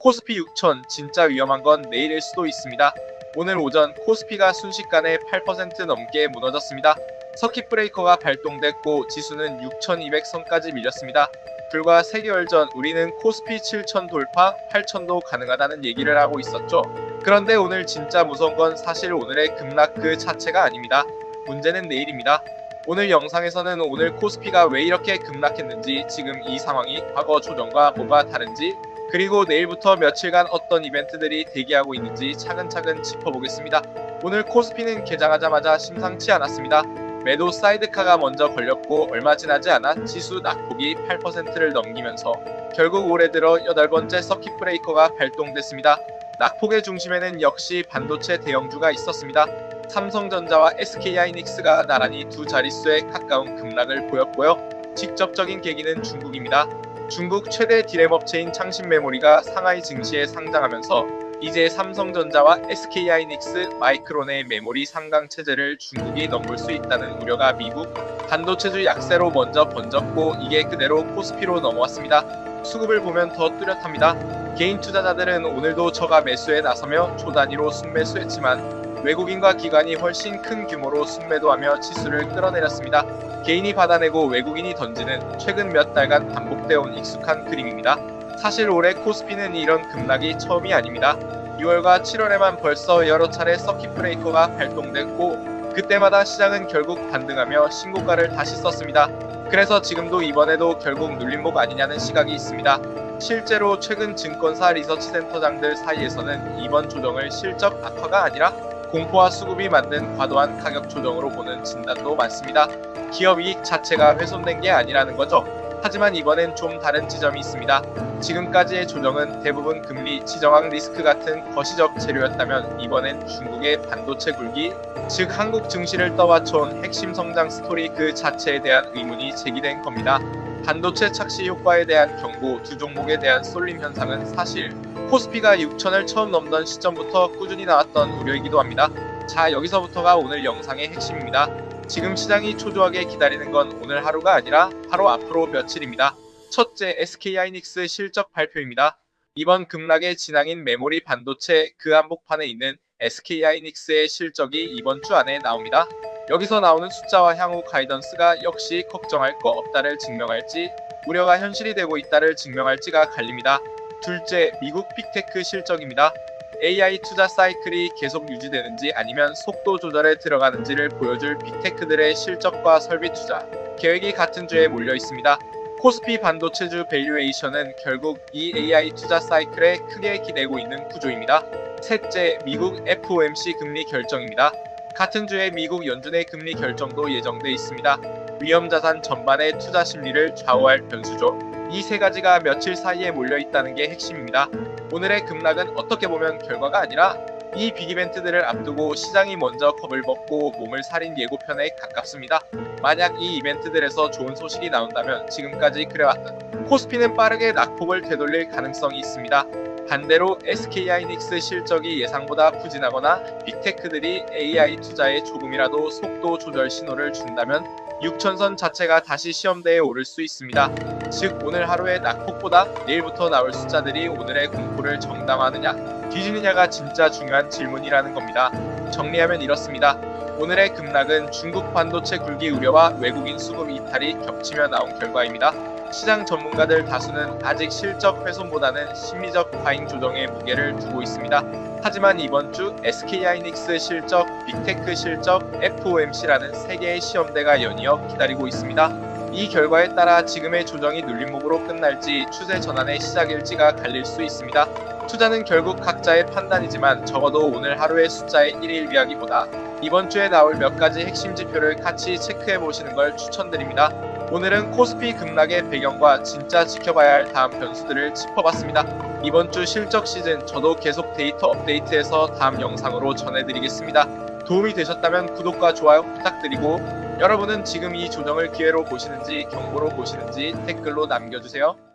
코스피 6000 진짜 위험한 건 내일일 수도 있습니다. 오늘 오전 코스피가 순식간에 8% 넘게 무너졌습니다. 서킷 브레이커가 발동됐고 지수는 6200선까지 밀렸습니다. 불과 3개월 전 우리는 코스피 7000 돌파, 8000도 가능하다는 얘기를 하고 있었죠. 그런데 오늘 진짜 무서운 건 사실 오늘의 급락 그 자체가 아닙니다. 문제는 내일입니다. 오늘 영상에서는 오늘 코스피가 왜 이렇게 급락했는지, 지금 이 상황이 과거 조정과 뭐가 다른지, 그리고 내일부터 며칠간 어떤 이벤트들이 대기하고 있는지 차근차근 짚어보겠습니다. 오늘 코스피는 개장하자마자 심상치 않았습니다. 매도 사이드카가 먼저 걸렸고 얼마 지나지 않아 지수 낙폭이 8%를 넘기면서 결국 올해 들어 8번째 서킷 브레이커가 발동됐습니다. 낙폭의 중심에는 역시 반도체 대형주가 있었습니다. 삼성전자와 SK하이닉스가 나란히 두 자릿수에 가까운 급락을 보였고요. 직접적인 계기는 중국입니다. 중국 최대 디램 업체인 창신메모리가 상하이 증시에 상장하면서 이제 삼성전자와 SK하이닉스, 마이크론의 메모리 상강 체제를 중국이 넘볼 수 있다는 우려가 미국 반도체주 약세로 먼저 번졌고 이게 그대로 코스피로 넘어왔습니다. 수급을 보면 더 뚜렷합니다. 개인 투자자들은 오늘도 저가 매수에 나서며 초단위로 순매수했지만 외국인과 기관이 훨씬 큰 규모로 순매도하며 지수를 끌어내렸습니다. 개인이 받아내고 외국인이 던지는 최근 몇 달간 반복되어 온 익숙한 그림입니다. 사실 올해 코스피는 이런 급락이 처음이 아닙니다. 6월과 7월에만 벌써 여러 차례 서킷 브레이커가 발동됐고 그때마다 시장은 결국 반등하며 신고가를 다시 썼습니다. 그래서 지금도 이번에도 결국 눌림목 아니냐는 시각이 있습니다. 실제로 최근 증권사 리서치 센터장들 사이에서는 이번 조정을 실적 악화가 아니라 공포와 수급이 만든 과도한 가격 조정으로 보는 진단도 많습니다. 기업 이익 자체가 훼손된 게 아니라는 거죠. 하지만 이번엔 좀 다른 지점이 있습니다. 지금까지의 조정은 대부분 금리, 지정학 리스크 같은 거시적 재료였다면 이번엔 중국의 반도체 굴기, 즉 한국 증시를 떠받쳐온 핵심 성장 스토리 그 자체에 대한 의문이 제기된 겁니다. 반도체 착시 효과에 대한 경고, 두 종목에 대한 쏠림 현상은 사실 코스피가 6000을 처음 넘던 시점부터 꾸준히 나왔던 우려이기도 합니다. 자, 여기서부터가 오늘 영상의 핵심입니다. 지금 시장이 초조하게 기다리는 건 오늘 하루가 아니라 바로 앞으로 며칠입니다. 첫째, SK하이닉스 실적 발표입니다. 이번 급락의 진앙인 메모리 반도체 그 한복판에 있는 SK하이닉스의 실적이 이번 주 안에 나옵니다. 여기서 나오는 숫자와 향후 가이던스가 역시 걱정할 거 없다를 증명할지, 우려가 현실이 되고 있다를 증명할지가 갈립니다. 둘째, 미국 빅테크 실적입니다. AI 투자 사이클이 계속 유지되는지 아니면 속도 조절에 들어가는지를 보여줄 빅테크들의 실적과 설비 투자 계획이 같은 주에 몰려 있습니다. 코스피 반도체주 밸류에이션은 결국 이 AI 투자 사이클에 크게 기대고 있는 구조입니다. 셋째, 미국 FOMC 금리 결정입니다. 같은 주에 미국 연준의 금리 결정도 예정돼 있습니다. 위험자산 전반의 투자 심리를 좌우할 변수죠. 이 세 가지가 며칠 사이에 몰려 있다는 게 핵심입니다. 오늘의 급락은 어떻게 보면 결과가 아니라 이 빅이벤트들을 앞두고 시장이 먼저 겁을 먹고 몸을 사린 예고편에 가깝습니다. 만약 이 이벤트들에서 좋은 소식이 나온다면 지금까지 그래왔던 코스피는 빠르게 낙폭을 되돌릴 가능성이 있습니다. 반대로 SK하이닉스 실적이 예상보다 부진하거나 빅테크들이 AI 투자에 조금이라도 속도 조절 신호를 준다면 6000선 자체가 다시 시험대에 오를 수 있습니다. 즉 오늘 하루의 낙폭보다 내일부터 나올 숫자들이 오늘의 공포를 정당화하느냐 뒤지느냐가 진짜 중요한 질문이라는 겁니다. 정리하면 이렇습니다. 오늘의 급락은 중국 반도체 굴기 우려와 외국인 수급 이탈이 겹치며 나온 결과입니다. 시장 전문가들 다수는 아직 실적 훼손보다는 심리적 과잉 조정에 무게를 두고 있습니다. 하지만 이번 주 SK하이닉스 실적, 빅테크 실적, FOMC라는 3개의 시험대가 연이어 기다리고 있습니다. 이 결과에 따라 지금의 조정이 눌림목으로 끝날지 추세 전환의 시작일지가 갈릴 수 있습니다. 투자는 결국 각자의 판단이지만 적어도 오늘 하루의 숫자의 일일비하기보다 이번 주에 나올 몇 가지 핵심 지표를 같이 체크해 보시는 걸 추천드립니다. 오늘은 코스피 급락의 배경과 진짜 지켜봐야 할 다음 변수들을 짚어봤습니다. 이번 주 실적 시즌 저도 계속 데이터 업데이트해서 다음 영상으로 전해드리겠습니다. 도움이 되셨다면 구독과 좋아요 부탁드리고 여러분은 지금 이 조정을 기회로 보시는지 경고로 보시는지 댓글로 남겨주세요.